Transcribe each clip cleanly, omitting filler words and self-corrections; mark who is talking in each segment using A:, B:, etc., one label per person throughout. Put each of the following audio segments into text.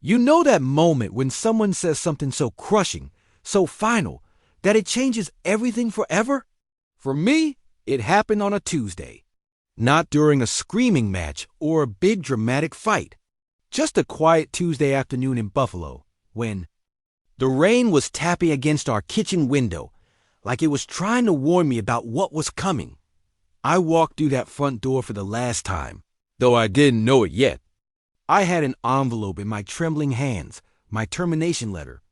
A: You know that moment when someone says something so crushing, so final, that it changes everything forever? For me, it happened on a Tuesday. Not during a screaming match or a big dramatic fight. Just a quiet Tuesday afternoon in Buffalo, when the rain was tapping against our kitchen window, like it was trying to warn me about what was coming. I walked through that front door for the last time, though I didn't know it yet. I had an envelope in my trembling hands, my termination letter.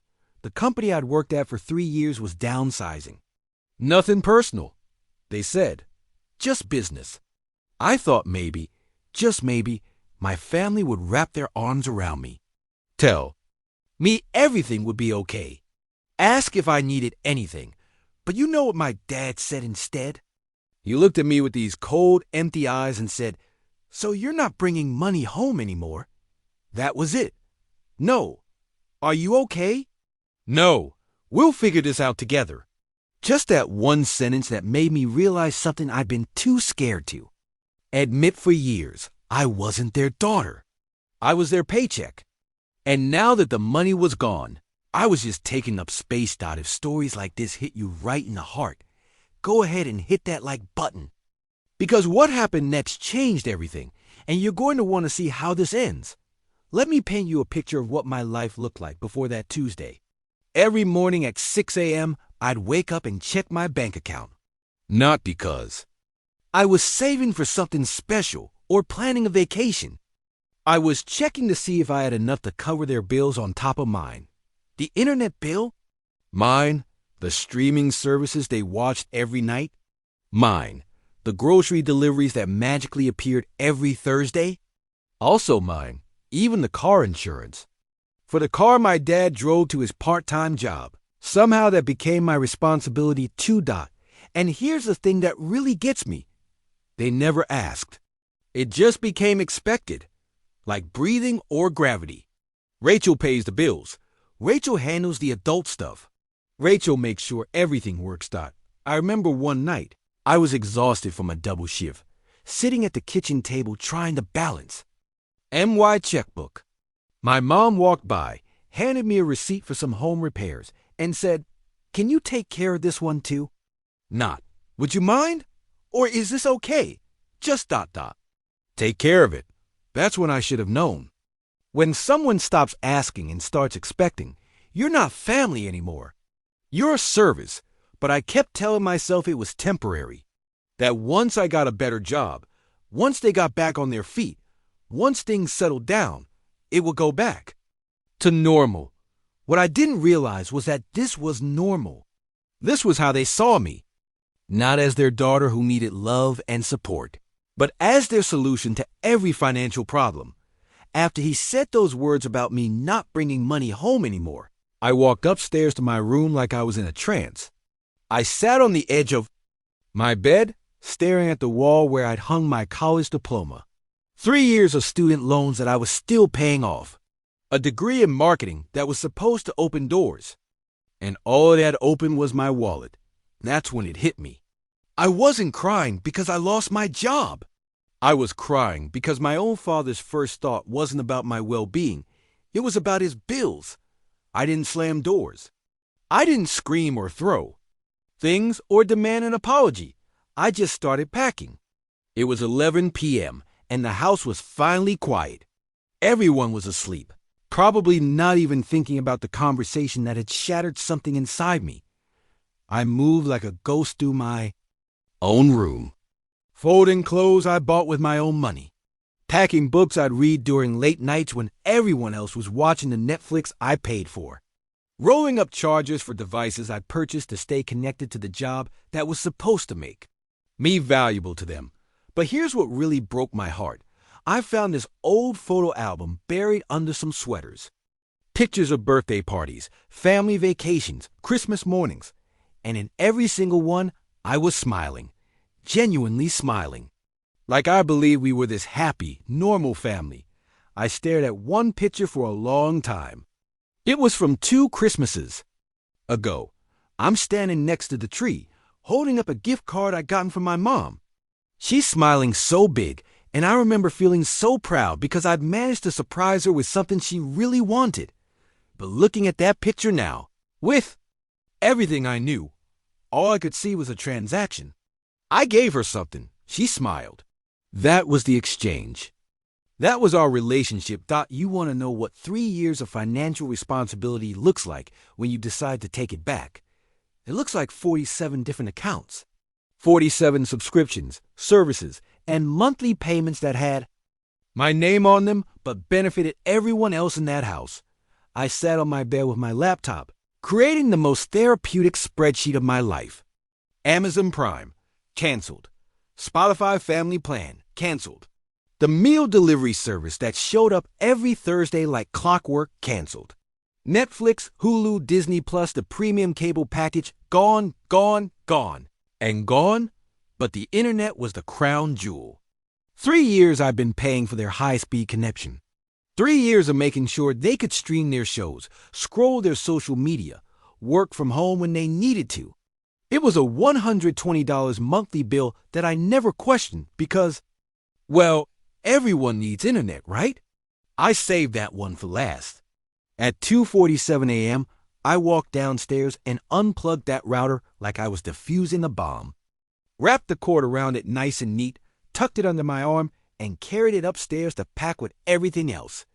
A: The company I'd worked at for 3 years was downsizing. Nothing personal, they said. Just business. I thought maybe, just maybe, my family would wrap their arms around me. Tell me everything would be okay. Ask if I needed anything. But you know what my dad said instead? He looked at me with these cold, empty eyes and said, "So you're not bringing money home anymore?" That was it. No. Are you okay? No. We'll figure this out together. Just that one sentence that made me realize something I'd been too scared to admit for years. I wasn't their daughter. I was their paycheck. And now that the money was gone, I was just taking up space. If stories like this hit you right in the heart, go ahead and hit that like button. Because what happened next changed everything, and you're going to want to see how this ends. Let me paint you a picture of what my life looked like before that Tuesday. Every morning at 6 a.m., I'd wake up and check my bank account. Not because I was saving for something special or planning a vacation. I was checking to see if I had enough to cover their bills on top of mine. The internet bill? Mine. The streaming services they watched every night? Mine. The grocery deliveries that magically appeared every Thursday? Also mine. Even the car insurance. For the car my dad drove to his part-time job. Somehow that became my responsibility too. And here's the thing that really gets me. They never asked. It just became expected. Like breathing or gravity. Rachel pays the bills. Rachel handles the adult stuff. Rachel makes sure everything works. I remember one night, I was exhausted from a double shift, sitting at the kitchen table trying to balance. MY checkbook. My mom walked by, handed me a receipt for some home repairs, and said, "Can you take care of this one too?" Not, "Would you mind?" Or "Is this okay?" Just ... Take care of it. That's when I should have known. When someone stops asking and starts expecting, you're not family anymore. You're a service, but I kept telling myself it was temporary. That once I got a better job, once they got back on their feet, once things settled down, it would go back to normal. What I didn't realize was that this was normal. This was how they saw me. Not as their daughter who needed love and support, but as their solution to every financial problem. After he said those words about me not bringing money home anymore, I walked upstairs to my room like I was in a trance. I sat on the edge of my bed, staring at the wall where I'd hung my college diploma. 3 years of student loans that I was still paying off. A degree in marketing that was supposed to open doors. And all that opened was my wallet. That's when it hit me. I wasn't crying because I lost my job. I was crying because my own father's first thought wasn't about my well-being. It was about his bills. I didn't slam doors. I didn't scream or throw things or demand an apology. I just started packing. It was 11 p.m. and the house was finally quiet. Everyone was asleep, probably not even thinking about the conversation that had shattered something inside me. I moved like a ghost through my own room, folding clothes I bought with my own money, packing books I'd read during late nights when everyone else was watching the Netflix I paid for, rolling up chargers for devices I'd purchased to stay connected to the job that was supposed to make me valuable to them. But here's what really broke my heart. I found this old photo album buried under some sweaters. Pictures of birthday parties, family vacations, Christmas mornings. And in every single one, I was smiling. Genuinely smiling. Like I believed we were this happy, normal family. I stared at one picture for a long time. It was from 2 Christmases ago. I'm standing next to the tree, holding up a gift card I'd gotten from my mom. She's smiling so big, And I remember feeling so proud because I'd managed to surprise her with something she really wanted. But looking at that picture now, with everything I knew, all I could see was a transaction. I gave her something. She smiled. That was the exchange. That was our relationship. You want to know what 3 years of financial responsibility looks like when you decide to take it back. It looks like 47 different accounts, 47 subscriptions, services, and monthly payments that had my name on them but benefited everyone else in that house. I sat on my bed with my laptop, creating the most therapeutic spreadsheet of my life. Amazon Prime, canceled. Spotify Family Plan, canceled. The meal delivery service that showed up every Thursday like clockwork, canceled. Netflix, Hulu, Disney Plus, the premium cable package, gone, gone, gone. And gone, but the internet was the crown jewel. 3 years I've been paying for their high-speed connection. 3 years of making sure they could stream their shows, scroll their social media, work from home when they needed to. It was a $120 monthly bill that I never questioned because, well, everyone needs internet, right? I saved that one for last. At 2:47 a.m., I walked downstairs and unplugged that router like I was defusing a bomb. Wrapped the cord around it nice and neat, tucked it under my arm, and carried it upstairs to pack with everything else.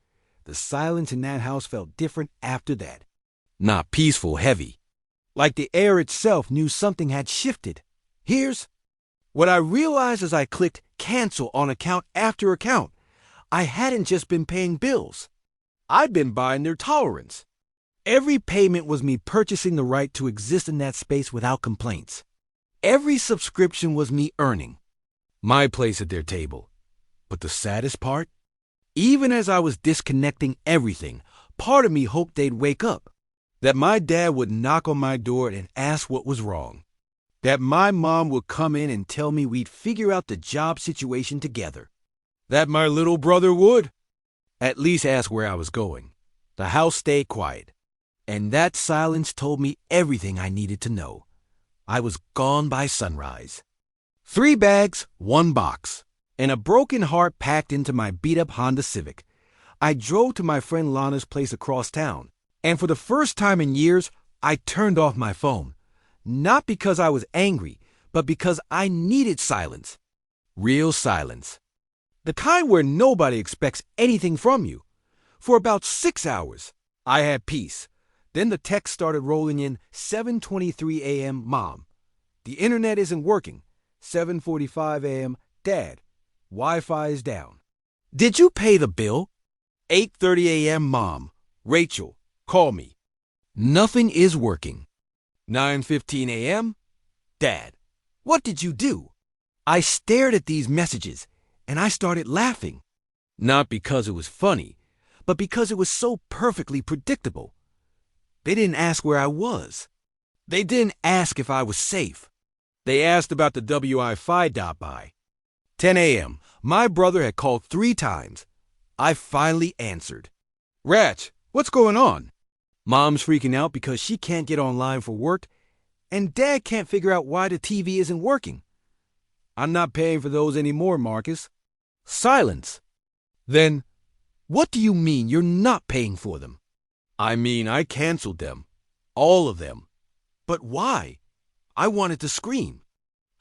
A: The silence in that house felt different after that. Not peaceful, heavy. Like the air itself knew something had shifted. Here's what I realized as I clicked cancel on account after account. I hadn't just been paying bills. I'd been buying their tolerance. Every payment was me purchasing the right to exist in that space without complaints. Every subscription was me earning my place at their table. But the saddest part? Even as I was disconnecting everything, part of me hoped they'd wake up. That my dad would knock on my door and ask what was wrong. That my mom would come in and tell me we'd figure out the job situation together. That my little brother would at least ask where I was going. The house stayed quiet. And that silence told me everything I needed to know. I was gone by sunrise. 3 bags, 1 box, and a broken heart packed into my beat-up Honda Civic. I drove to my friend Lana's place across town, and for the first time in years, I turned off my phone. Not because I was angry, but because I needed silence. Real silence. The kind where nobody expects anything from you. For about 6 hours, I had peace. Then the text started rolling in, 7:23 a.m., Mom. The internet isn't working. 7:45 a.m., Dad. Wi-Fi is down. Did you pay the bill? 8:30 a.m., Mom. Rachel, call me. Nothing is working. 9:15 a.m., Dad. What did you do? I stared at these messages, and I started laughing. Not because it was funny, but because it was so perfectly predictable. They didn't ask where I was. They didn't ask if I was safe. They asked about the Wi-Fi by. 10 a.m. My brother had called 3 times. I finally answered. Ratch, what's going on? Mom's freaking out because she can't get online for work, and Dad can't figure out why the TV isn't working. I'm not paying for those anymore, Marcus. Silence. Then, what do you mean you're not paying for them? I mean, I canceled them. All of them. But why? I wanted to scream.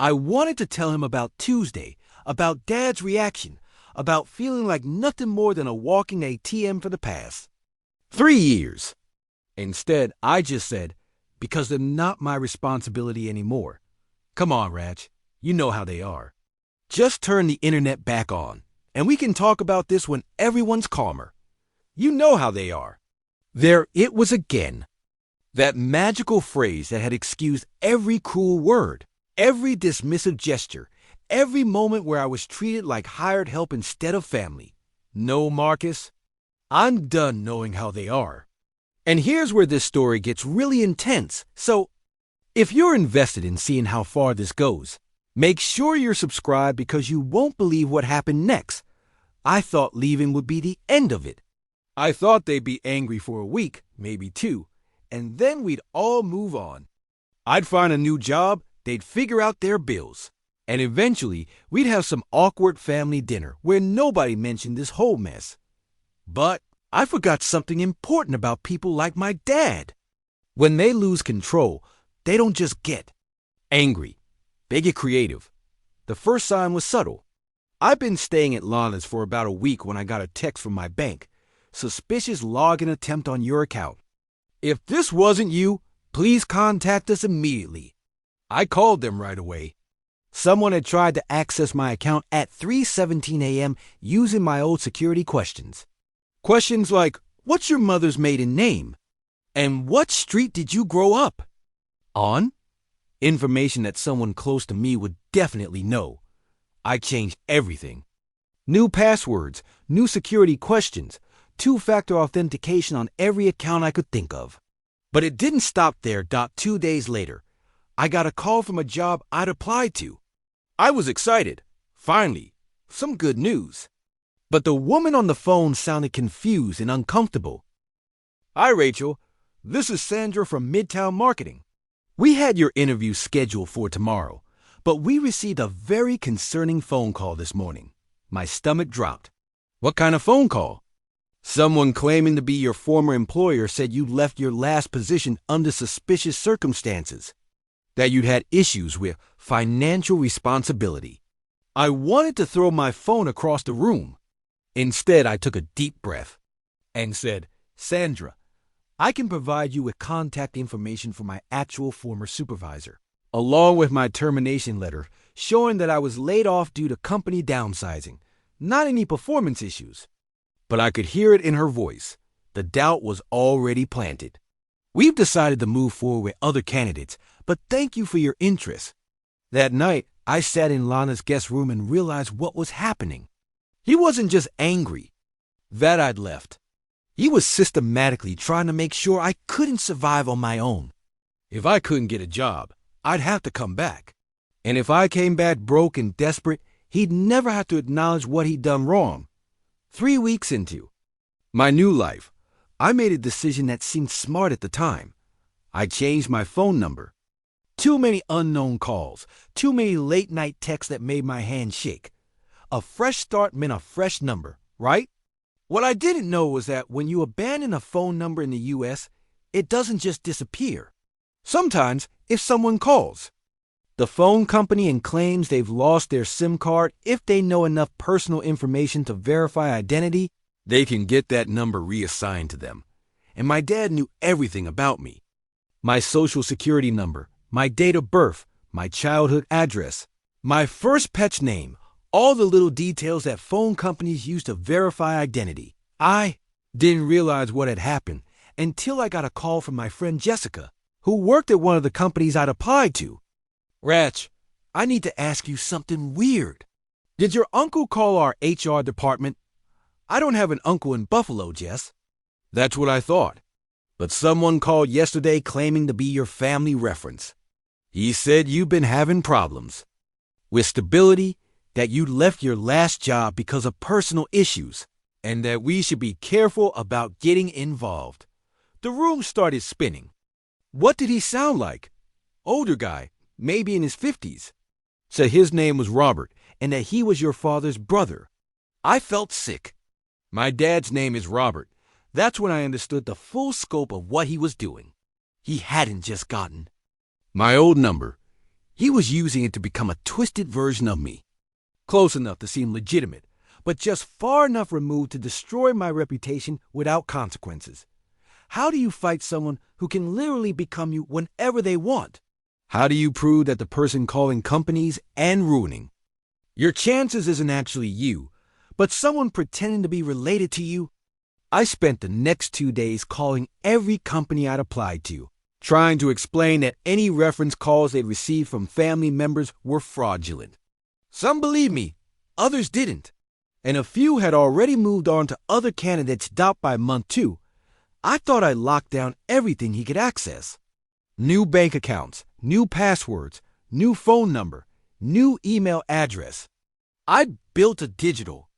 A: I wanted to tell him about Tuesday, about Dad's reaction, about feeling like nothing more than a walking ATM for the past 3 years. Instead, I just said, because they're not my responsibility anymore. Come on, Ratch. You know how they are. Just turn the internet back on, and we can talk about this when everyone's calmer. You know how they are. There it was again. That magical phrase that had excused every cruel word, every dismissive gesture, every moment where I was treated like hired help instead of family. No, Marcus, I'm done knowing how they are. And here's where this story gets really intense. So, if you're invested in seeing how far this goes, make sure you're subscribed because you won't believe what happened next. I thought leaving would be the end of it. I thought they'd be angry for a week, maybe 2, and then we'd all move on. I'd find a new job, they'd figure out their bills. And eventually, we'd have some awkward family dinner where nobody mentioned this whole mess. But I forgot something important about people like my dad. When they lose control, they don't just get angry. They get creative. The first sign was subtle. I've been staying at Lana's for about a week when I got a text from my bank. Suspicious login attempt on your account. If this wasn't you, please contact us immediately. I called them right away. Someone had tried to access my account at 3:17 a.m. using my old security questions. Questions like, what's your mother's maiden name? And what street did you grow up on? Information that someone close to me would definitely know. I changed everything. New passwords, new security questions, two-factor authentication on every account I could think of. But it didn't stop there. 2 days later, I got a call from a job I'd applied to. I was excited. Finally, some good news. But the woman on the phone sounded confused and uncomfortable. Hi, Rachel. This is Sandra from Midtown Marketing. We had your interview scheduled for tomorrow, but we received a very concerning phone call this morning. My stomach dropped. What kind of phone call? Someone claiming to be your former employer said you left your last position under suspicious circumstances, that you'd had issues with financial responsibility. I wanted to throw my phone across the room. Instead, I took a deep breath and said, Sandra, I can provide you with contact information for my actual former supervisor, along with my termination letter showing that I was laid off due to company downsizing, not any performance issues. But I could hear it in her voice. The doubt was already planted. We've decided to move forward with other candidates, but thank you for your interest. That night, I sat in Lana's guest room and realized what was happening. He wasn't just angry that I'd left. He was systematically trying to make sure I couldn't survive on my own. If I couldn't get a job, I'd have to come back. And if I came back broke and desperate, he'd never have to acknowledge what he'd done wrong. 3 weeks into my new life, I made a decision that seemed smart at the time. I changed my phone number. Too many unknown calls, too many late-night texts that made my hand shake. A fresh start meant a fresh number, right? What I didn't know was that when you abandon a phone number in the U.S., it doesn't just disappear. Sometimes, if someone calls, the phone company claims they've lost their SIM card. If they know enough personal information to verify identity, they can get that number reassigned to them. And my dad knew everything about me. My social security number, my date of birth, my childhood address, my first pet's name, all the little details that phone companies use to verify identity. I didn't realize what had happened until I got a call from my friend Jessica, who worked at one of the companies I'd applied to. Rach, I need to ask you something weird. Did your uncle call our HR department? I don't have an uncle in Buffalo, Jess. That's what I thought. But someone called yesterday claiming to be your family reference. He said you've been having problems with stability, that you left your last job because of personal issues, and that we should be careful about getting involved. The room started spinning. What did he sound like? Older guy, maybe in his 50s. Said his name was Robert and that he was your father's brother. I felt sick. My dad's name is Robert. That's when I understood the full scope of what he was doing. He hadn't just gotten my old number. He was using it to become a twisted version of me. Close enough to seem legitimate, but just far enough removed to destroy my reputation without consequences. How do you fight someone who can literally become you whenever they want? How do you prove that the person calling companies and ruining your chances isn't actually you, but someone pretending to be related to you? I spent the next 2 days calling every company I'd applied to, trying to explain that any reference calls they'd received from family members were fraudulent. Some believed me, others didn't, and a few had already moved on to other candidates. By month 2, I thought I locked down everything he could access. New bank accounts, new passwords, new phone number, new email address. I'd built a digital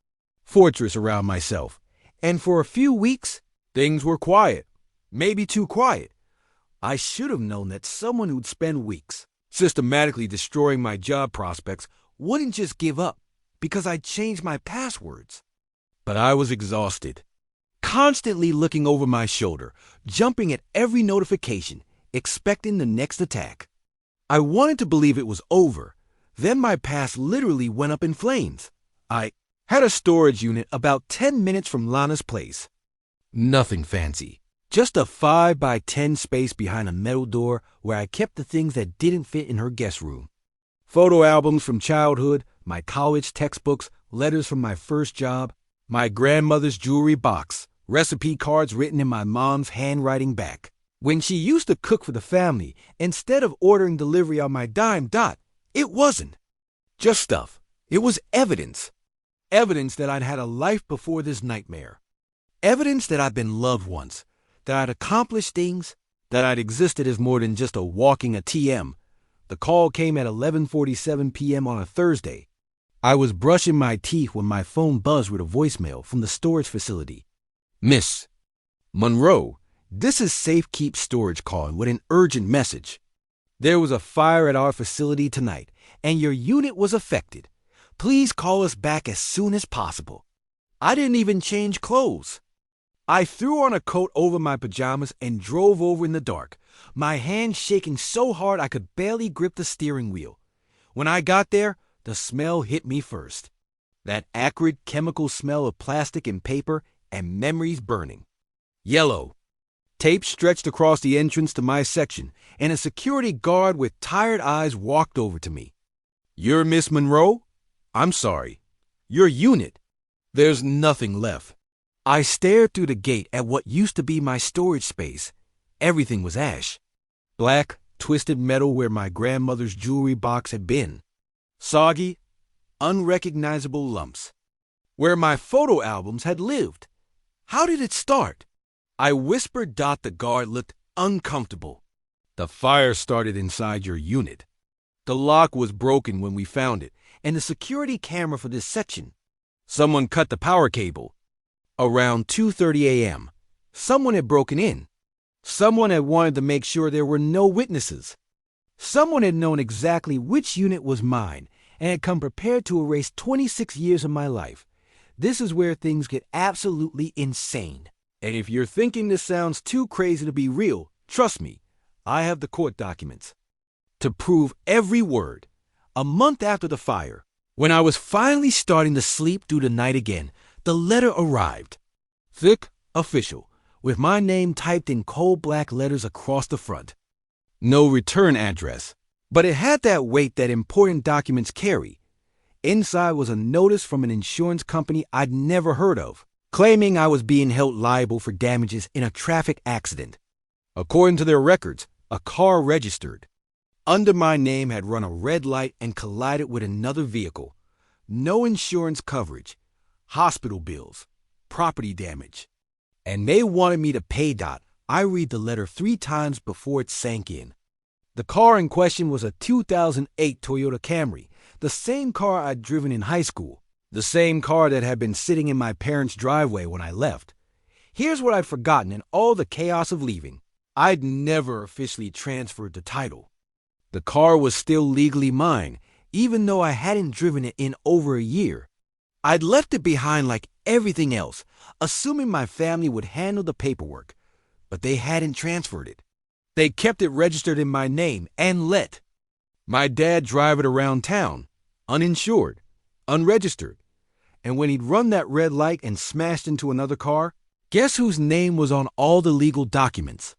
A: fortress around myself, and for a few weeks, things were quiet, maybe too quiet. I should have known that someone who'd spend weeks systematically destroying my job prospects wouldn't just give up because I changed my passwords. But I was exhausted, constantly looking over my shoulder, jumping at every notification, expecting the next attack. I wanted to believe it was over. Then my past literally went up in flames. I had a storage unit about 10 minutes from Lana's place. Nothing fancy. Just a 5 by 10 space behind a metal door where I kept the things that didn't fit in her guest room. Photo albums from childhood, my college textbooks, letters from my first job, my grandmother's jewelry box, recipe cards written in my mom's handwriting back. When she used to cook for the family, instead of ordering delivery on my dime dot, it wasn't just stuff. It was evidence. Evidence that I'd had a life before this nightmare. Evidence that I'd been loved once, that I'd accomplished things, that I'd existed as more than just a walking ATM. The call came at 11:47 p.m. on a Thursday. I was brushing my teeth when my phone buzzed with a voicemail from the storage facility. Miss Monroe, this is Safekeep Storage calling with an urgent message. There was a fire at our facility tonight, and your unit was affected. Please call us back as soon as possible. I didn't even change clothes. I threw on a coat over my pajamas and drove over in the dark, my hands shaking so hard I could barely grip the steering wheel. When I got there, the smell hit me first. That acrid chemical smell of plastic and paper and memories burning. Yellow. Tape stretched across the entrance to my section, and a security guard with tired eyes walked over to me. You're Miss Monroe? I'm sorry. Your unit. There's nothing left. I stared through the gate at what used to be my storage space. Everything was ash. Black, twisted metal where my grandmother's jewelry box had been. Soggy, unrecognizable lumps. Where my photo albums had lived. How did it start? I whispered. The guard looked uncomfortable. The fire started inside your unit. The lock was broken when we found it, and the security camera for this section. Someone cut the power cable. Around 2:30 a.m., someone had broken in. Someone had wanted to make sure there were no witnesses. Someone had known exactly which unit was mine and had come prepared to erase 26 years of my life. This is where things get absolutely insane. And if you're thinking this sounds too crazy to be real, trust me, I have the court documents to prove every word. A month after the fire, when I was finally starting to sleep through the night again, the letter arrived. Thick, official, with my name typed in coal black letters across the front. No return address, but it had that weight that important documents carry. Inside was a notice from an insurance company I'd never heard of, claiming I was being held liable for damages in a traffic accident. According to their records, a car registered under my name had run a red light and collided with another vehicle. No insurance coverage, hospital bills, property damage. And they wanted me to pay. I read the letter 3 times before it sank in. The car in question was a 2008 Toyota Camry, the same car I'd driven in high school, the same car that had been sitting in my parents' driveway when I left. Here's what I'd forgotten in all the chaos of leaving. I'd never officially transferred the title. The car was still legally mine, even though I hadn't driven it in over a year. I'd left it behind like everything else, assuming my family would handle the paperwork, but they hadn't transferred it. They kept it registered in my name and let my dad drive it around town, uninsured, unregistered. And when he'd run that red light and smashed into another car, guess whose name was on all the legal documents?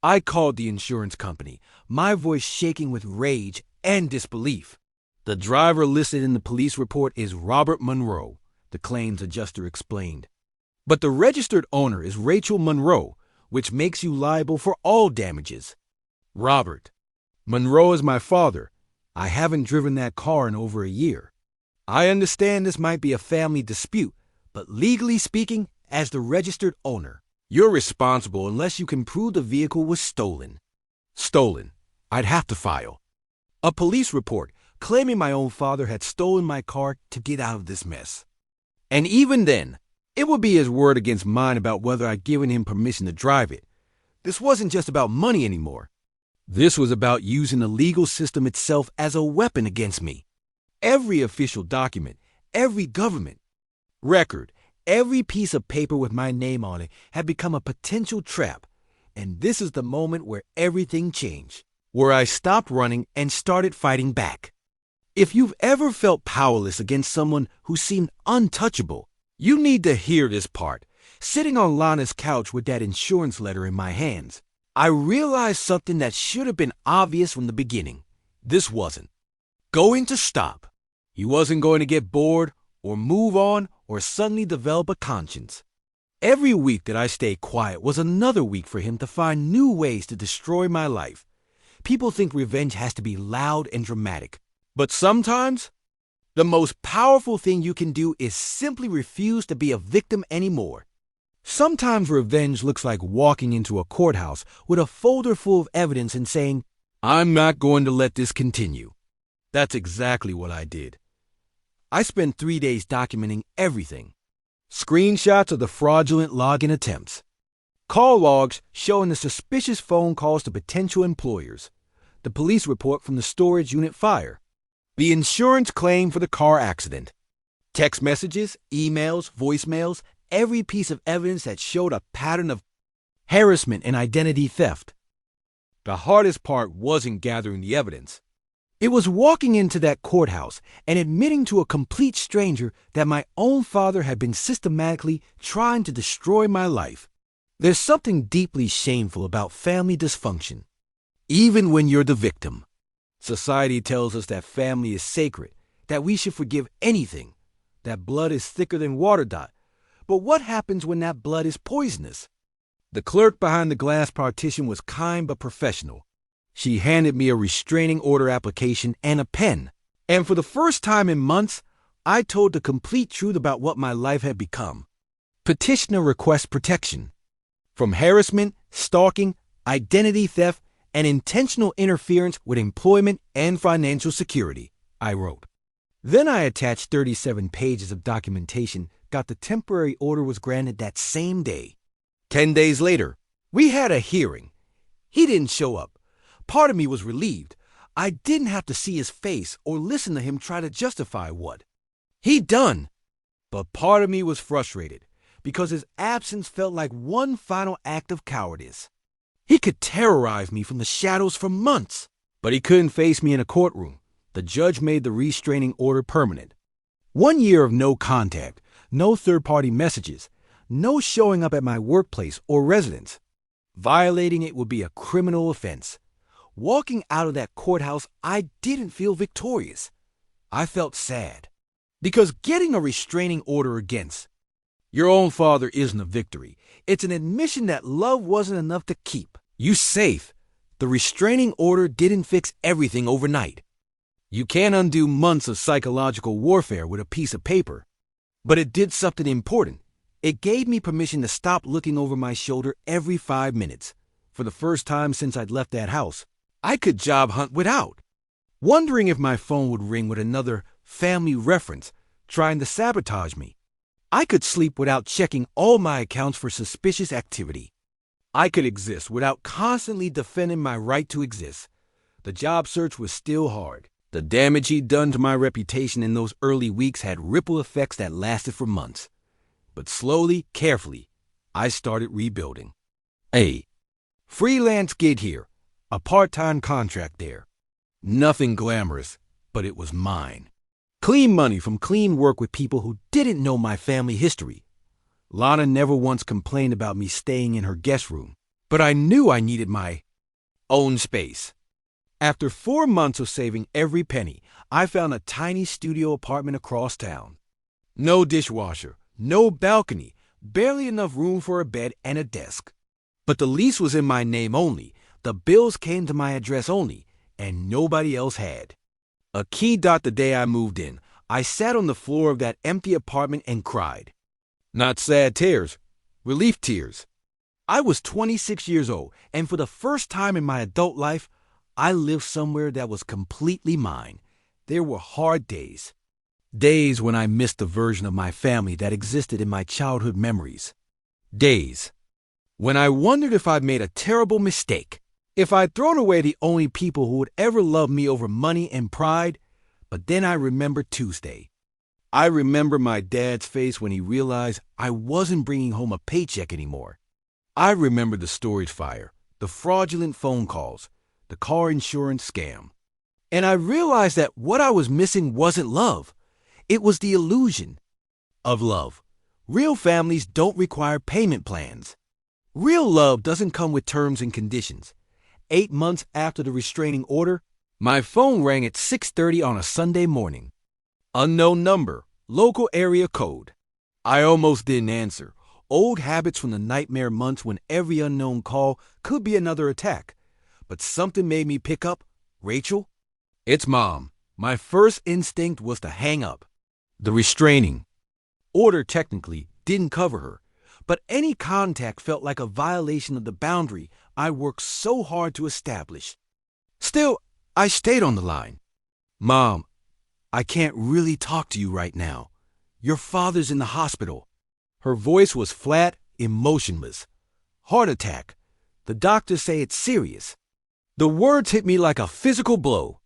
A: I called the insurance company, my voice shaking with rage and disbelief. The driver listed in the police report is Robert Monroe, the claims adjuster explained. But the registered owner is Rachel Monroe, which makes you liable for all damages. Robert Monroe is my father. I haven't driven that car in over a year. I understand this might be a family dispute, but legally speaking, as the registered owner, you're responsible unless you can prove the vehicle was stolen. Stolen. I'd have to file a police report claiming my own father had stolen my car to get out of this mess. And even then, it would be his word against mine about whether I'd given him permission to drive it. This wasn't just about money anymore. This was about using the legal system itself as a weapon against me. Every official document, every government record, every piece of paper with my name on it had become a potential trap. And this is the moment where everything changed, where I stopped running and started fighting back. If you've ever felt powerless against someone who seemed untouchable, you need to hear this part. Sitting on Lana's couch with that insurance letter in my hands, I realized something that should have been obvious from the beginning. This wasn't going to stop. He wasn't going to get bored or move on or suddenly develop a conscience. Every week that I stayed quiet was another week for him to find new ways to destroy my life. People think revenge has to be loud and dramatic. But sometimes, the most powerful thing you can do is simply refuse to be a victim anymore. Sometimes revenge looks like walking into a courthouse with a folder full of evidence and saying, "I'm not going to let this continue." That's exactly what I did. I spent 3 days documenting everything. Screenshots of the fraudulent login attempts, call logs showing the suspicious phone calls to potential employers, the police report from the storage unit fire, the insurance claim for the car accident, text messages, emails, voicemails, every piece of evidence that showed a pattern of harassment and identity theft. The hardest part wasn't gathering the evidence. It was walking into that courthouse and admitting to a complete stranger that my own father had been systematically trying to destroy my life. There's something deeply shameful about family dysfunction, even when you're the victim. Society tells us that family is sacred, that we should forgive anything, that blood is thicker than water. But what happens when that blood is poisonous? The clerk behind the glass partition was kind but professional. She handed me a restraining order application and a pen. And for the first time in months, I told the complete truth about what my life had become. Petitioner requests protection from harassment, stalking, identity theft, and intentional interference with employment and financial security, I wrote. Then I attached 37 pages of documentation, got the temporary order was granted that same day. 10 days later, we had a hearing. He didn't show up. Part of me was relieved. I didn't have to see his face or listen to him try to justify what he'd done. But part of me was frustrated because his absence felt like one final act of cowardice. He could terrorize me from the shadows for months, but he couldn't face me in a courtroom. The judge made the restraining order permanent. 1 year of no contact, no third-party messages, no showing up at my workplace or residence. Violating it would be a criminal offense. Walking out of that courthouse, I didn't feel victorious. I felt sad. Because getting a restraining order against your own father isn't a victory. It's an admission that love wasn't enough to keep you safe. The restraining order didn't fix everything overnight. You can't undo months of psychological warfare with a piece of paper. But it did something important. It gave me permission to stop looking over my shoulder every 5 minutes. For the first time since I'd left that house, I could job hunt without wondering if my phone would ring with another family reference trying to sabotage me. I could sleep without checking all my accounts for suspicious activity. I could exist without constantly defending my right to exist. The job search was still hard. The damage he'd done to my reputation in those early weeks had ripple effects that lasted for months. But slowly, carefully, I started rebuilding. A freelance gig here, a part-time contract there. Nothing glamorous, but it was mine. Clean money from clean work with people who didn't know my family history. Lana never once complained about me staying in her guest room, but I knew I needed my own space. After 4 months of saving every penny, I found a tiny studio apartment across town. No dishwasher, no balcony, barely enough room for a bed and a desk. But the lease was in my name only, the bills came to my address only, and nobody else had. A key dot the day I moved in, I sat on the floor of that empty apartment and cried. Not sad tears, relief tears. I was 26 years old, and for the first time in my adult life, I lived somewhere that was completely mine. There were hard days. Days when I missed the version of my family that existed in my childhood memories. Days when I wondered if I'd made a terrible mistake. If I'd thrown away the only people who would ever love me over money and pride, But then I remember Tuesday. I remember my dad's face when he realized I wasn't bringing home a paycheck anymore. I remember the storage fire, the fraudulent phone calls, the car insurance scam. And I realized that what I was missing wasn't love. It was the illusion of love. Real families don't require payment plans. Real love doesn't come with terms and conditions. 8 months after the restraining order, my phone rang at 6:30 on a Sunday morning. Unknown number, local area code. I almost didn't answer. Old habits from the nightmare months when every unknown call could be another attack. But something made me pick up. Rachel? It's Mom. My first instinct was to hang up. The restraining order technically didn't cover her, but any contact felt like a violation of the boundary I worked so hard to establish. Still, I stayed on the line. Mom, I can't really talk to you right now. Your father's in the hospital. Her voice was flat, emotionless. Heart attack. The doctors say it's serious. The words hit me like a physical blow.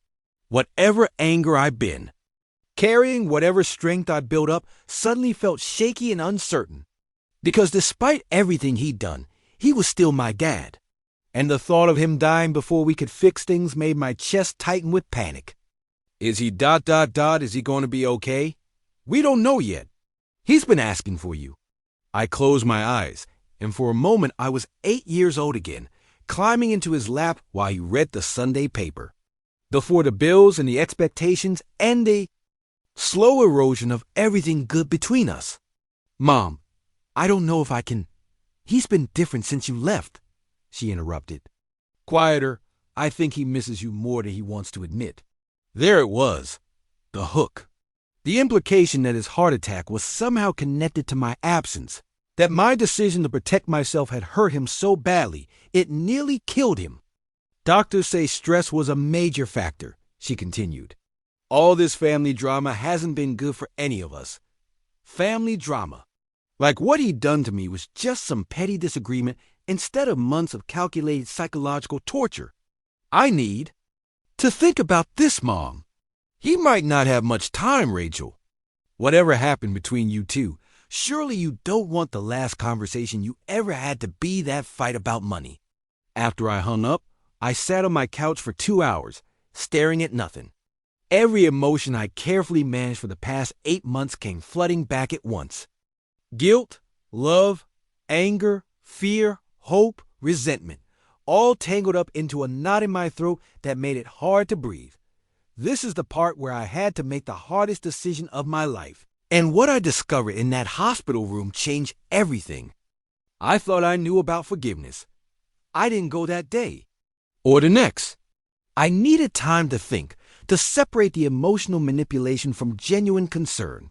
A: Whatever anger I'd been, carrying whatever strength I'd built up, suddenly felt shaky and uncertain. Because despite everything he'd done, he was still my dad. And the thought of him dying before we could fix things made my chest tighten with panic. Is he ... Is he going to be okay? We don't know yet. He's been asking for you. I closed my eyes, and for a moment I was 8 years old again, climbing into his lap while he read the Sunday paper. Before the bills and the expectations and the slow erosion of everything good between us. Mom, I don't know if I can. He's been different since you left, she interrupted. Quieter, I think he misses you more than he wants to admit. There it was, the hook. The implication that his heart attack was somehow connected to my absence, that my decision to protect myself had hurt him so badly, it nearly killed him. Doctors say stress was a major factor, she continued. All this family drama hasn't been good for any of us. Family drama. Like what he'd done to me was just some petty disagreement instead of months of calculated psychological torture. I need to think about this, Mom. He might not have much time, Rachel. Whatever happened between you two, surely you don't want the last conversation you ever had to be that fight about money. After I hung up, I sat on my couch for 2 hours, staring at nothing. Every emotion I carefully managed for the past 8 months came flooding back at once. Guilt, love, anger, fear, hope, resentment, all tangled up into a knot in my throat that made it hard to breathe. This is the part where I had to make the hardest decision of my life. And what I discovered in that hospital room changed everything. I thought I knew about forgiveness. I didn't go that day. Or the next. I needed time to think, to separate the emotional manipulation from genuine concern.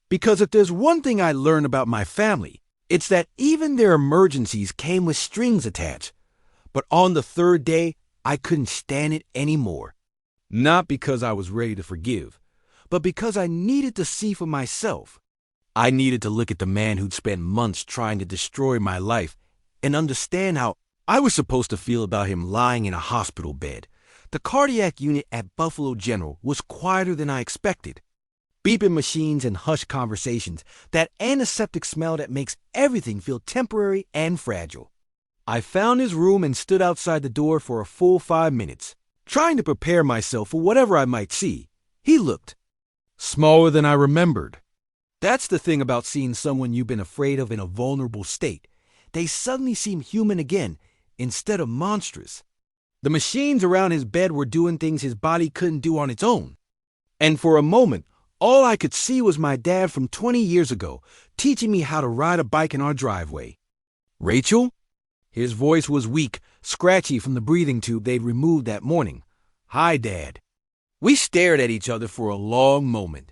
A: Because if there's one thing I learned about my family, it's that even their emergencies came with strings attached. But on the third day, I couldn't stand it anymore. Not because I was ready to forgive, but because I needed to see for myself. I needed to look at the man who'd spent months trying to destroy my life and understand how I was supposed to feel about him lying in a hospital bed. The cardiac unit at Buffalo General was quieter than I expected. Beeping machines and hushed conversations, that antiseptic smell that makes everything feel temporary and fragile. I found his room and stood outside the door for a full 5 minutes, trying to prepare myself for whatever I might see. He looked smaller than I remembered. That's the thing about seeing someone you've been afraid of in a vulnerable state. They suddenly seem human again, instead of monstrous. The machines around his bed were doing things his body couldn't do on its own. And for a moment, all I could see was my dad from 20 years ago, teaching me how to ride a bike in our driveway. Rachel? His voice was weak, scratchy from the breathing tube they'd removed that morning. Hi, Dad. We stared at each other for a long moment.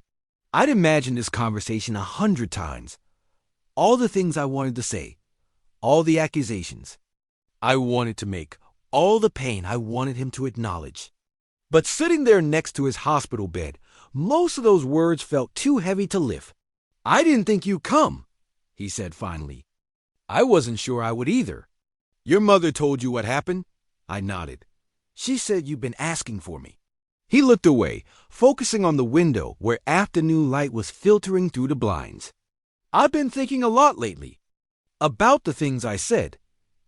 A: I'd imagined this conversation 100 times. All the things I wanted to say, all the accusations I wanted to make, all the pain I wanted him to acknowledge. But sitting there next to his hospital bed, most of those words felt too heavy to lift. I didn't think you'd come, he said finally. I wasn't sure I would either. Your mother told you what happened? I nodded. She said you'd been asking for me. He looked away, focusing on the window where afternoon light was filtering through the blinds. I've been thinking a lot lately. About the things I said.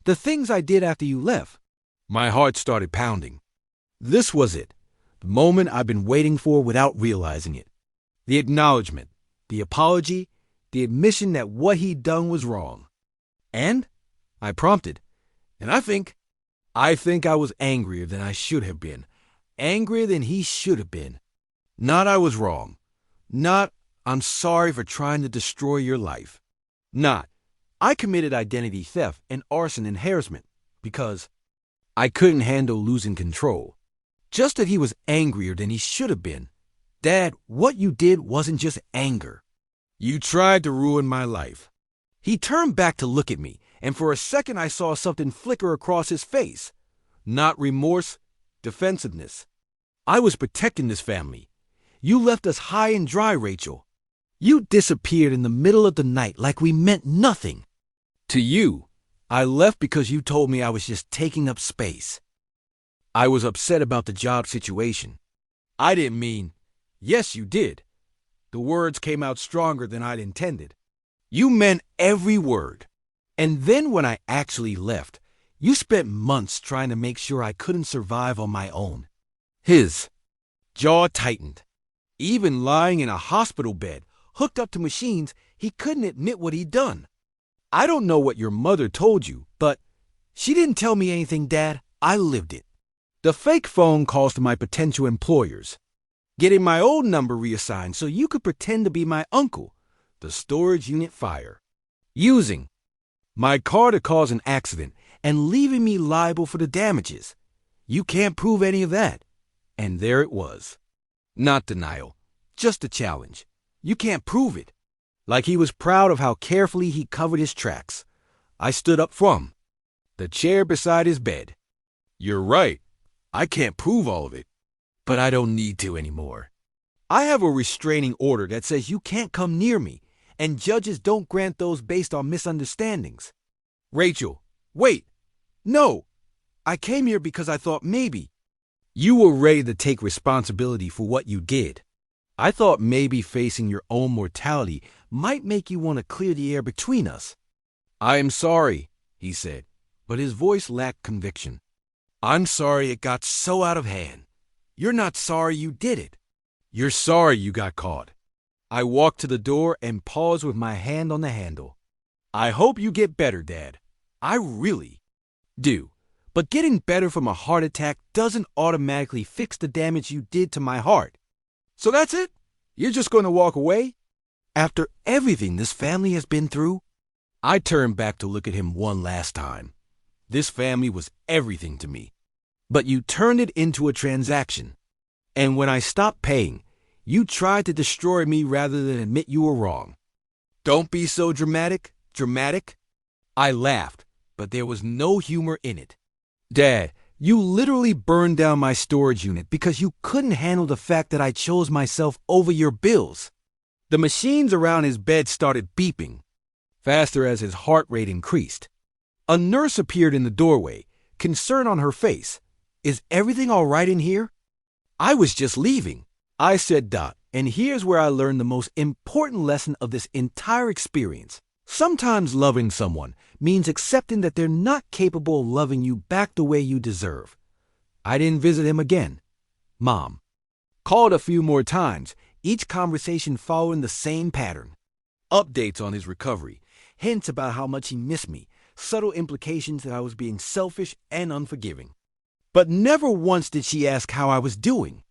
A: The things I did after you left. My heart started pounding. This was it. The moment I've been waiting for without realizing it. The acknowledgement, the apology, the admission that what he'd done was wrong. And? I prompted. And I think I was angrier than I should have been. Angrier than he should have been. Not I was wrong. Not I'm sorry for trying to destroy your life. Not I committed identity theft and arson and harassment because I couldn't handle losing control. Just that he was angrier than he should have been. Dad, what you did wasn't just anger. You tried to ruin my life. He turned back to look at me, and for a second I saw something flicker across his face. Not remorse, defensiveness. I was protecting this family. You left us high and dry, Rachel. You disappeared in the middle of the night like we meant nothing. To you, I left because you told me I was just taking up space. I was upset about the job situation. I didn't mean, yes, you did. The words came out stronger than I'd intended. You meant every word. And then when I actually left, you spent months trying to make sure I couldn't survive on my own. His jaw tightened. Even lying in a hospital bed, hooked up to machines, he couldn't admit what he'd done. I don't know what your mother told you, but she didn't tell me anything, Dad. I lived it. The fake phone calls to my potential employers. Getting my old number reassigned so you could pretend to be my uncle. The storage unit fire. Using my car to cause an accident and leaving me liable for the damages. You can't prove any of that. And there it was. Not denial, just a challenge. You can't prove it. Like he was proud of how carefully he covered his tracks. I stood up from the chair beside his bed. You're right. I can't prove all of it. But I don't need to anymore. I have a restraining order that says you can't come near me, and judges don't grant those based on misunderstandings. Rachel, wait. No. I came here because I thought maybe you were ready to take responsibility for what you did. I thought maybe facing your own mortality might make you want to clear the air between us. I am sorry, he said, but his voice lacked conviction. I'm sorry it got so out of hand. You're not sorry you did it. You're sorry you got caught. I walked to the door and paused with my hand on the handle. I hope you get better, Dad. I really do. But getting better from a heart attack doesn't automatically fix the damage you did to my heart. So that's it? You're just going to walk away? After everything this family has been through? I turned back to look at him one last time. This family was everything to me. But you turned it into a transaction. And when I stopped paying, you tried to destroy me rather than admit you were wrong. Don't be so dramatic. I laughed, but there was no humor in it. Dad, you literally burned down my storage unit because you couldn't handle the fact that I chose myself over your bills. The machines around his bed started beeping, faster as his heart rate increased. A nurse appeared in the doorway, concern on her face. Is everything all right in here? I was just leaving. I said, and here's where I learned the most important lesson of this entire experience. Sometimes loving someone means accepting that they're not capable of loving you back the way you deserve. I didn't visit him again. Mom called a few more times, each conversation following the same pattern. Updates on his recovery, hints about how much he missed me, subtle implications that I was being selfish and unforgiving. But never once did she ask how I was doing.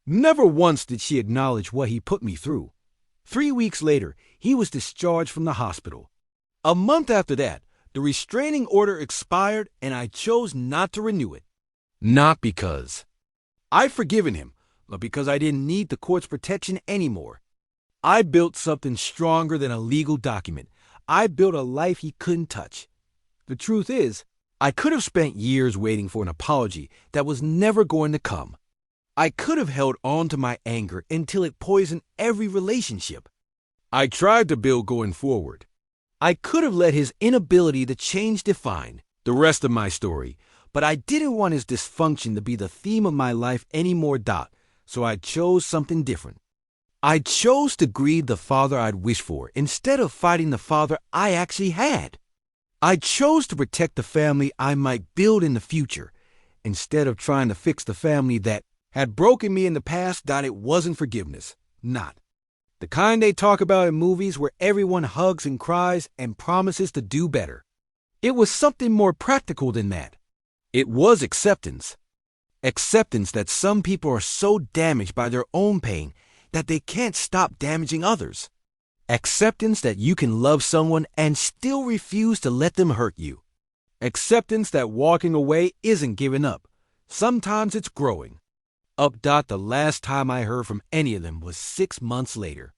A: Never once did she acknowledge what he put me through. 3 weeks later, he was discharged from the hospital. A month after that, the restraining order expired and I chose not to renew it. Not because I've forgiven him, but because I didn't need the court's protection anymore. I built something stronger than a legal document. I built a life he couldn't touch. The truth is, I could have spent years waiting for an apology that was never going to come. I could have held on to my anger until it poisoned every relationship I tried to build going forward. I could have let his inability to change define the rest of my story, but I didn't want his dysfunction to be the theme of my life anymore. so I chose something different. I chose to grieve the father I'd wished for instead of fighting the father I actually had. I chose to protect the family I might build in the future instead of trying to fix the family that had broken me in the past. That it wasn't forgiveness. Not the kind they talk about in movies where everyone hugs and cries and promises to do better. It was something more practical than that. It was acceptance. Acceptance that some people are so damaged by their own pain that they can't stop damaging others. Acceptance that you can love someone and still refuse to let them hurt you. Acceptance that walking away isn't giving up. Sometimes it's growing. The last time I heard from any of them was 6 months later.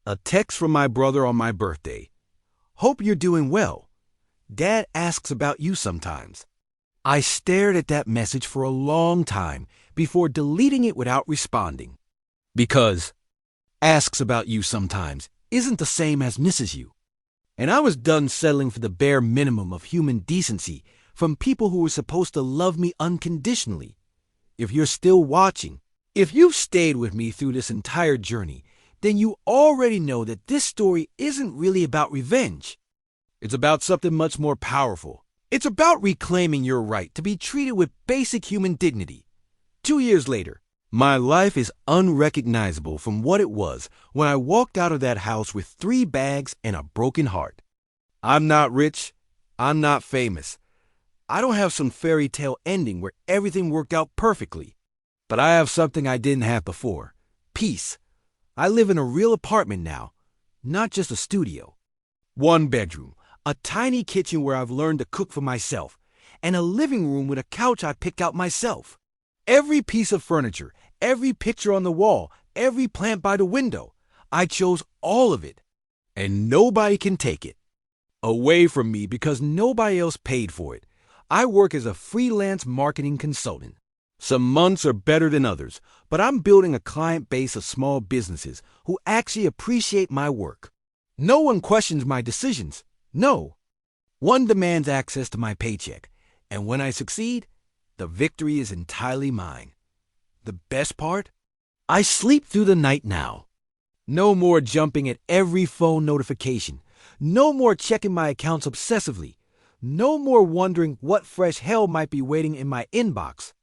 A: A text from my brother on my birthday. Hope you're doing well. Dad asks about you sometimes. I stared at that message for a long time before deleting it without responding. Because asks about you sometimes isn't the same as misses you. And I was done settling for the bare minimum of human decency from people who were supposed to love me unconditionally. If you're still watching, if you've stayed with me through this entire journey, then you already know that this story isn't really about revenge. It's about something much more powerful. It's about reclaiming your right to be treated with basic human dignity. 2 years later, my life is unrecognizable from what it was when I walked out of that house with 3 bags and a broken heart. I'm not rich. I'm not famous. I don't have some fairy tale ending where everything worked out perfectly. But I have something I didn't have before. Peace. I live in a real apartment now, not just a studio. 1 bedroom, a tiny kitchen where I've learned to cook for myself, and a living room with a couch I picked out myself. Every piece of furniture, every picture on the wall, every plant by the window, I chose all of it. And nobody can take it away from me because nobody else paid for it. I work as a freelance marketing consultant. Some months are better than others, but I'm building a client base of small businesses who actually appreciate my work. No one questions my decisions. No. One demands access to my paycheck, and when I succeed, the victory is entirely mine. The best part? I sleep through the night now. No more jumping at every phone notification. No more checking my accounts obsessively. No more wondering what fresh hell might be waiting in my inbox.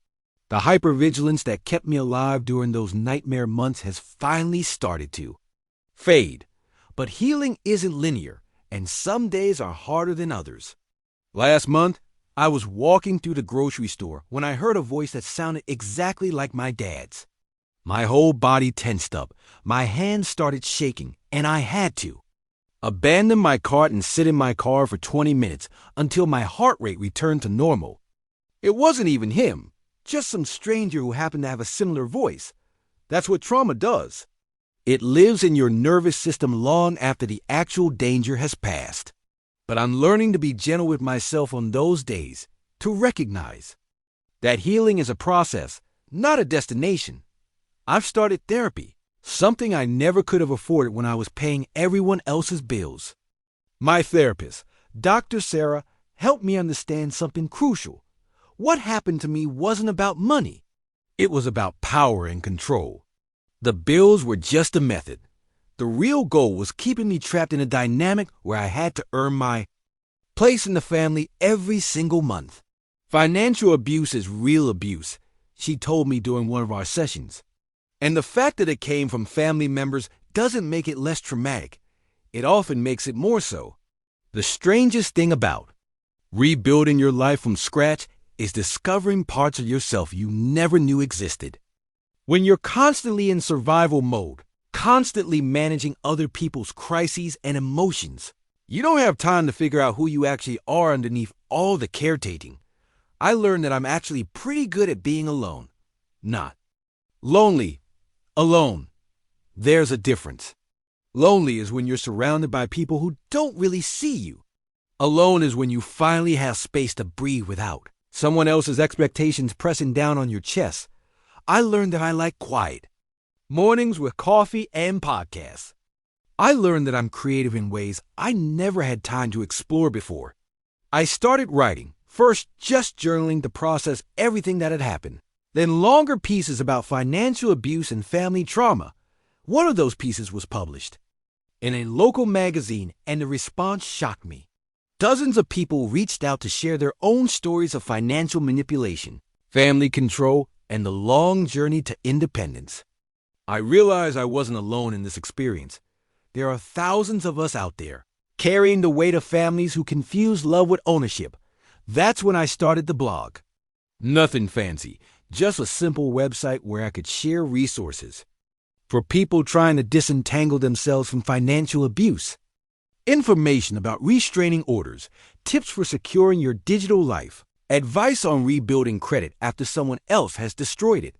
A: The hypervigilance that kept me alive during those nightmare months has finally started to fade. But healing isn't linear, and some days are harder than others. Last month, I was walking through the grocery store when I heard a voice that sounded exactly like my dad's. My whole body tensed up, my hands started shaking, and I had to abandon my cart and sit in my car for 20 minutes until my heart rate returned to normal. It wasn't even him, just some stranger who happened to have a similar voice. That's what trauma does. It lives in your nervous system long after the actual danger has passed. But I'm learning to be gentle with myself on those days, to recognize that healing is a process, not a destination. I've started therapy, something I never could have afforded when I was paying everyone else's bills. My therapist, Dr. Sarah, helped me understand something crucial. What happened to me wasn't about money. It was about power and control. The bills were just a method. The real goal was keeping me trapped in a dynamic where I had to earn my place in the family every single month. Financial abuse is real abuse, she told me during one of our sessions. And the fact that it came from family members doesn't make it less traumatic. It often makes it more so. The strangest thing about rebuilding your life from scratch is discovering parts of yourself you never knew existed. When you're constantly in survival mode, constantly managing other people's crises and emotions, you don't have time to figure out who you actually are underneath all the caretaking. I learned that I'm actually pretty good at being alone. Not lonely. Alone. There's a difference. Lonely is when you're surrounded by people who don't really see you. Alone is when you finally have space to breathe without someone else's expectations pressing down on your chest. I learned that I like quiet. Mornings with coffee and podcasts. I learned that I'm creative in ways I never had time to explore before. I started writing, first just journaling to process everything that had happened. Then longer pieces about financial abuse and family trauma. One of those pieces was published in a local magazine, and the response shocked me. Dozens of people reached out to share their own stories of financial manipulation, family control, and the long journey to independence. I realized I wasn't alone in this experience. There are thousands of us out there, carrying the weight of families who confuse love with ownership. That's when I started the blog. Nothing fancy, just a simple website where I could share resources for people trying to disentangle themselves from financial abuse. Information about restraining orders, tips for securing your digital life, advice on rebuilding credit after someone else has destroyed it.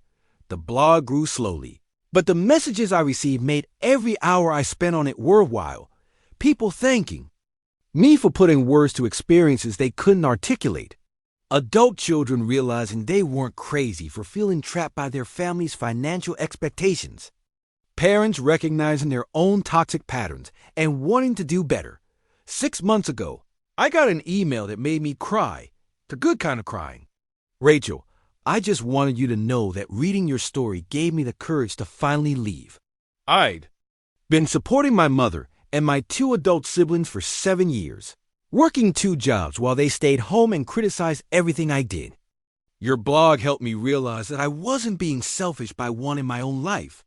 A: The blog grew slowly, but the messages I received made every hour I spent on it worthwhile. People thanking me for putting words to experiences they couldn't articulate. Adult children realizing they weren't crazy for feeling trapped by their family's financial expectations. Parents recognizing their own toxic patterns and wanting to do better. 6 months ago, I got an email that made me cry, the good kind of crying. Rachel, I just wanted you to know that reading your story gave me the courage to finally leave. I'd been supporting my mother and my 2 adult siblings for 7 years, working 2 jobs while they stayed home and criticized everything I did. Your blog helped me realize that I wasn't being selfish by wanting my own life.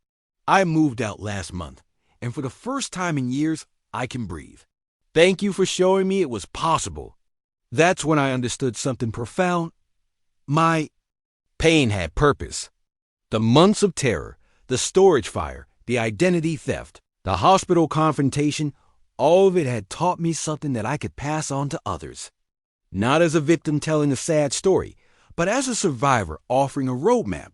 A: I moved out last month, and for the first time in years, I can breathe. Thank you for showing me it was possible. That's when I understood something profound. My pain had purpose. The months of terror, the storage fire, the identity theft, the hospital confrontation, all of it had taught me something that I could pass on to others. Not as a victim telling a sad story, but as a survivor offering a roadmap.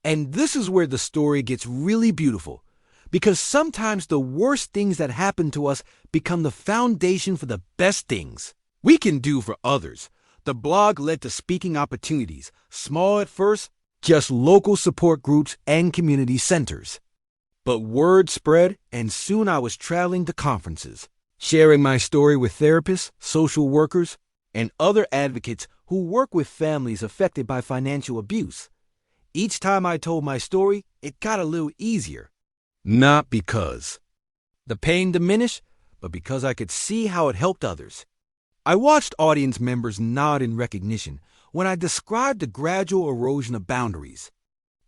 A: And this is where the story gets really beautiful, because sometimes the worst things that happen to us become the foundation for the best things we can do for others. The blog led to speaking opportunities, small at first, just local support groups and community centers. But word spread, and soon I was traveling to conferences, sharing my story with therapists, social workers, and other advocates who work with families affected by financial abuse. Each time I told my story, it got a little easier. Not because the pain diminished, but because I could see how it helped others. I watched audience members nod in recognition when I described the gradual erosion of boundaries.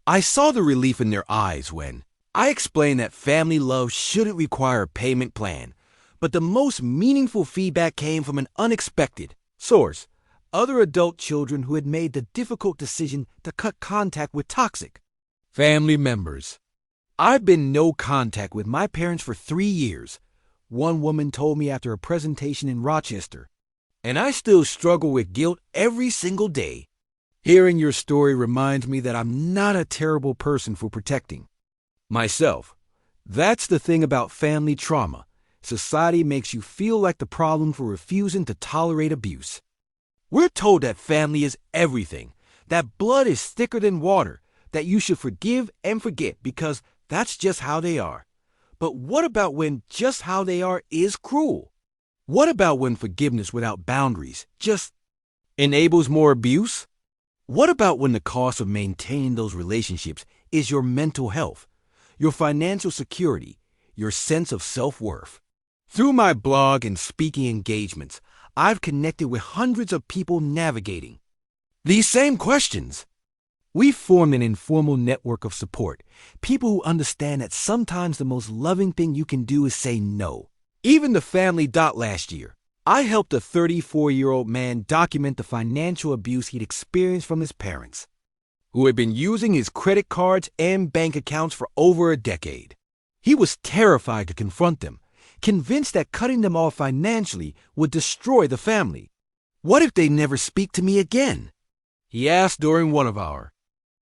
A: I saw the relief in their eyes when I explained that family love shouldn't require a payment plan, but the most meaningful feedback came from an unexpected source. Other adult children who had made the difficult decision to cut contact with toxic family members. I've been no contact with my parents for 3 years, one woman told me after a presentation in Rochester, and I still struggle with guilt every single day. Hearing your story reminds me that I'm not a terrible person for protecting myself. That's the thing about family trauma. Society makes you feel like the problem for refusing to tolerate abuse. We're told that family is everything, that blood is thicker than water, that you should forgive and forget because that's just how they are. But what about when just how they are is cruel? What about when forgiveness without boundaries just enables more abuse? What about when the cost of maintaining those relationships is your mental health, your financial security, your sense of self-worth? Through my blog and speaking engagements, I've connected with hundreds of people navigating these same questions. We've formed an informal network of support, people who understand that sometimes the most loving thing you can do is say no. Even the Family Dot last year, I helped a 34-year-old man document the financial abuse he'd experienced from his parents, who had been using his credit cards and bank accounts for over a decade. He was terrified to confront them, convinced that cutting them off financially would destroy the family. What if they never speak to me again? He asked during one of our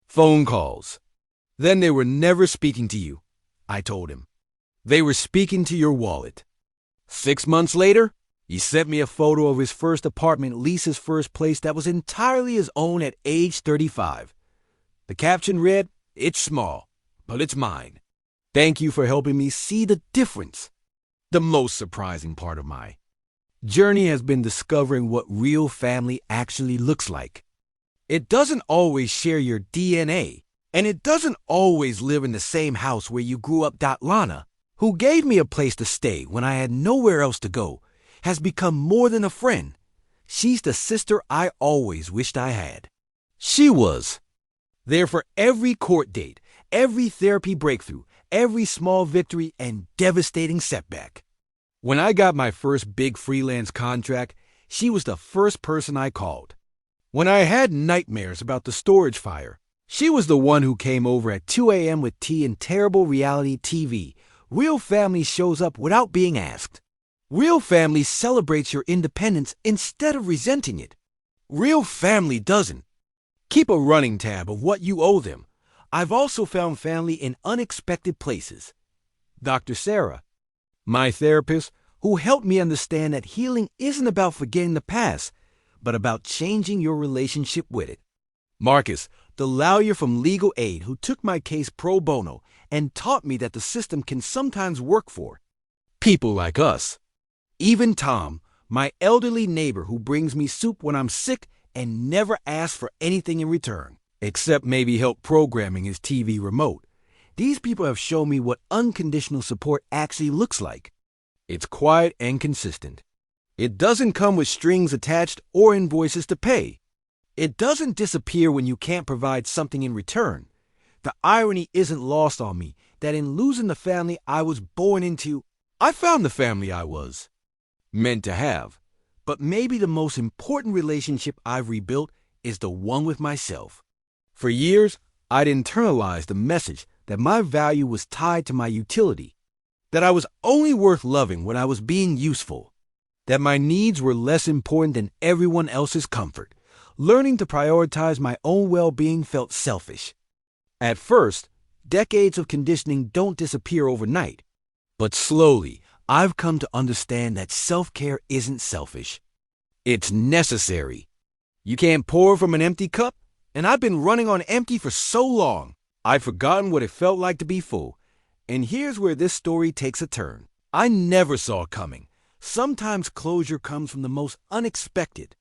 A: phone calls. Then they were never speaking to you, I told him. They were speaking to your wallet. 6 months later, he sent me a photo of his first apartment lease, his first place that was entirely his own at age 35. The caption read, "It's small, but it's mine. Thank you for helping me see the difference." The most surprising part of my journey has been discovering what real family actually looks like. It doesn't always share your DNA, and it doesn't always live in the same house where you grew up. Lana, who gave me a place to stay when I had nowhere else to go, has become more than a friend. She's the sister I always wished I had. She was there for every court date, every therapy breakthrough, every small victory, and devastating setback. When I got my first big freelance contract, she was the first person I called. When I had nightmares about the storage fire, she was the one who came over at 2 a.m. with tea and terrible reality TV. Real family shows up without being asked. Real family celebrates your independence instead of resenting it. Real family doesn't. Keep a running tab of what you owe them. I've also found family in unexpected places. Dr. Sarah, my therapist, who helped me understand that healing isn't about forgetting the past, but about changing your relationship with it. Marcus, the lawyer from Legal Aid who took my case pro bono and taught me that the system can sometimes work for people like us. Even Tom, my elderly neighbor who brings me soup when I'm sick and never asks for anything in return, except maybe help programming his TV remote. These people have shown me what unconditional support actually looks like. It's quiet and consistent. It doesn't come with strings attached or invoices to pay. It doesn't disappear when you can't provide something in return. The irony isn't lost on me that in losing the family I was born into, I found the family I was meant to have. But maybe the most important relationship I've rebuilt is the one with myself. For years, I'd internalized the message that my value was tied to my utility, that I was only worth loving when I was being useful, that my needs were less important than everyone else's comfort. Learning to prioritize my own well-being felt selfish. At first, decades of conditioning don't disappear overnight. But slowly, I've come to understand that self-care isn't selfish. It's necessary. You can't pour from an empty cup, and I've been running on empty for so long, I've forgotten what it felt like to be full. And here's where this story takes a turn. I never saw coming. Sometimes closure comes from the most unexpected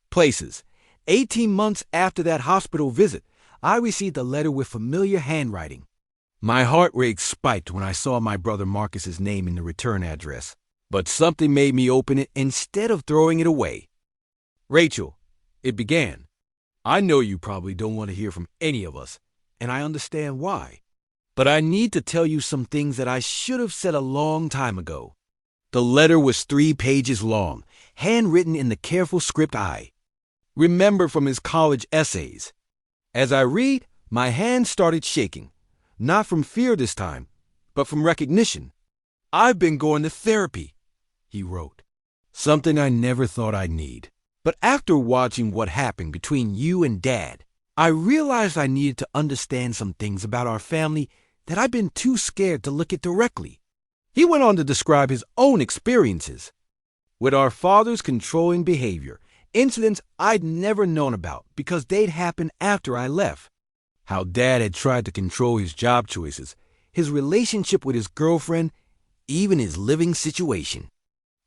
A: places. 18 months after that hospital visit, I received a letter with familiar handwriting. My heart rate spiked when I saw my brother Marcus's name in the return address, but something made me open it instead of throwing it away. Rachel, it began. I know you probably don't want to hear from any of us, and I understand why. But I need to tell you some things that I should have said a long time ago. The letter was 3 pages long, handwritten in the careful script I remember from his college essays. As I read, my hand started shaking, not from fear this time, but from recognition. I've been going to therapy, he wrote, something I never thought I'd need. But after watching what happened between you and Dad, I realized I needed to understand some things about our family that I've been too scared to look at directly. He went on to describe his own experiences with our father's controlling behavior, incidents I'd never known about because they'd happened after I left. How Dad had tried to control his job choices, his relationship with his girlfriend, even his living situation.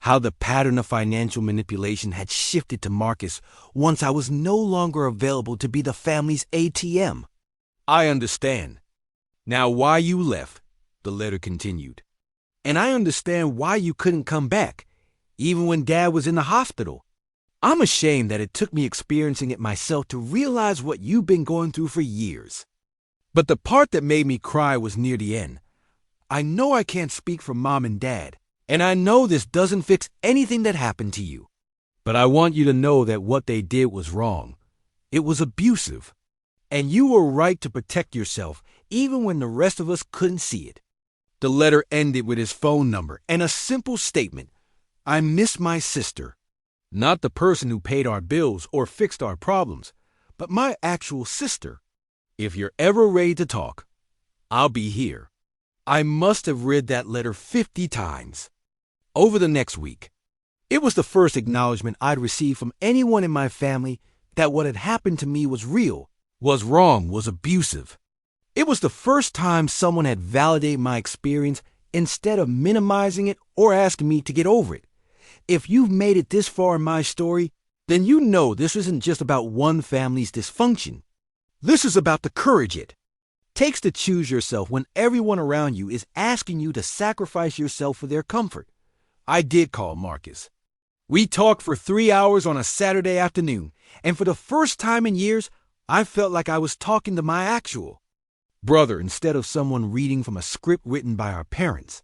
A: How the pattern of financial manipulation had shifted to Marcus once I was no longer available to be the family's ATM. I understand now why you left, the letter continued. And I understand why you couldn't come back, even when Dad was in the hospital. I'm ashamed that it took me experiencing it myself to realize what you've been going through for years. But the part that made me cry was near the end. I know I can't speak for Mom and Dad, and I know this doesn't fix anything that happened to you. But I want you to know that what they did was wrong. It was abusive. And you were right to protect yourself, even when the rest of us couldn't see it. The letter ended with his phone number and a simple statement. I miss my sister. Not the person who paid our bills or fixed our problems, but my actual sister. If you're ever ready to talk, I'll be here. I must have read that letter 50 times. Over the next week, it was the first acknowledgement I'd received from anyone in my family that what had happened to me was real, was wrong, was abusive. It was the first time someone had validated my experience instead of minimizing it or asking me to get over it. If you've made it this far in my story, then you know this isn't just about one family's dysfunction. This is about the courage it takes to choose yourself when everyone around you is asking you to sacrifice yourself for their comfort. I did call Marcus. We talked for 3 hours on a Saturday afternoon, and for the first time in years, I felt like I was talking to my actual brother instead of someone reading from a script written by our parents.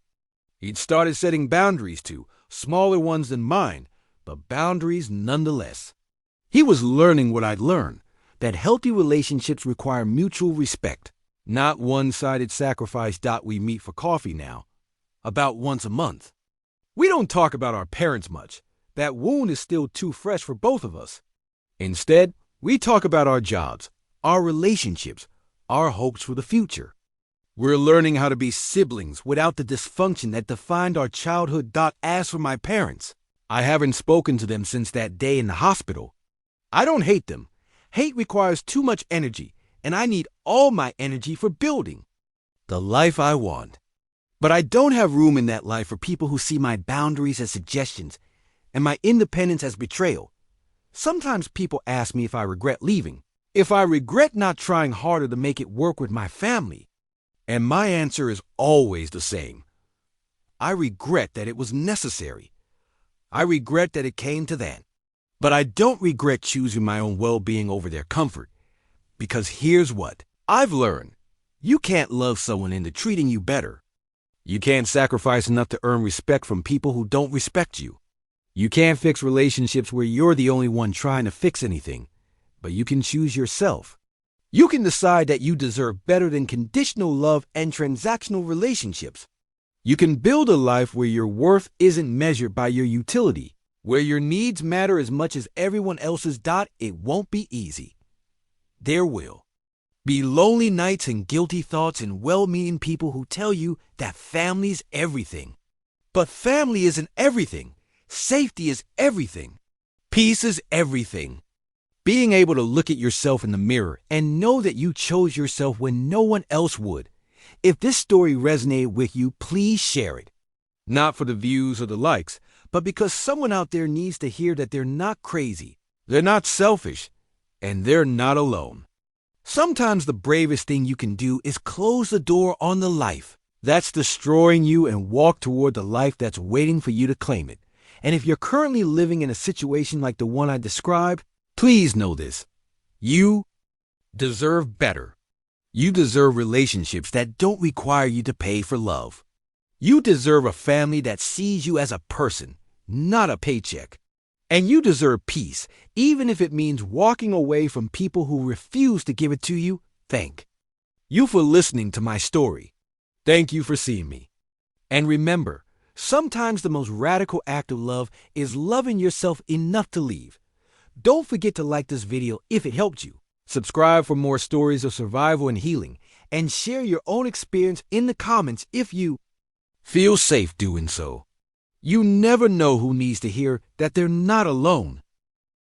A: He'd started setting boundaries too, smaller ones than mine, but boundaries nonetheless. He was learning what I'd learned, that healthy relationships require mutual respect, not one-sided sacrifice. We meet for coffee now, about once a month. We don't talk about our parents much. That wound is still too fresh for both of us. Instead, we talk about our jobs, our relationships, our hopes for the future. We're learning how to be siblings without the dysfunction that defined our childhood. As for my parents, I haven't spoken to them since that day in the hospital. I don't hate them. Hate requires too much energy, and I need all my energy for building the life I want. But I don't have room in that life for people who see my boundaries as suggestions and my independence as betrayal. Sometimes people ask me if I regret leaving, if I regret not trying harder to make it work with my family. And my answer is always the same. I regret that it was necessary. I regret that it came to that. But I don't regret choosing my own well-being over their comfort. Because here's what I've learned. You can't love someone into treating you better. You can't sacrifice enough to earn respect from people who don't respect you. You can't fix relationships where you're the only one trying to fix anything, but you can choose yourself. You can decide that you deserve better than conditional love and transactional relationships. You can build a life where your worth isn't measured by your utility, where your needs matter as much as everyone else's. It won't be easy. There will be lonely nights and guilty thoughts and well-meaning people who tell you that family's everything. But family isn't everything. Safety is everything. Peace is everything. Being able to look at yourself in the mirror and know that you chose yourself when no one else would. If this story resonated with you, please share it. Not for the views or the likes, but because someone out there needs to hear that they're not crazy, they're not selfish, and they're not alone. Sometimes the bravest thing you can do is close the door on the life that's destroying you and walk toward the life that's waiting for you to claim it. And if you're currently living in a situation like the one I described, please know this. You deserve better. You deserve relationships that don't require you to pay for love. You deserve a family that sees you as a person, not a paycheck. And you deserve peace, even if it means walking away from people who refuse to give it to you. Thank you for listening to my story. Thank you for seeing me. And remember, sometimes the most radical act of love is loving yourself enough to leave. Don't forget to like this video if it helped you. Subscribe for more stories of survival and healing, and share your own experience in the comments if you feel safe doing so. You never know who needs to hear that they're not alone.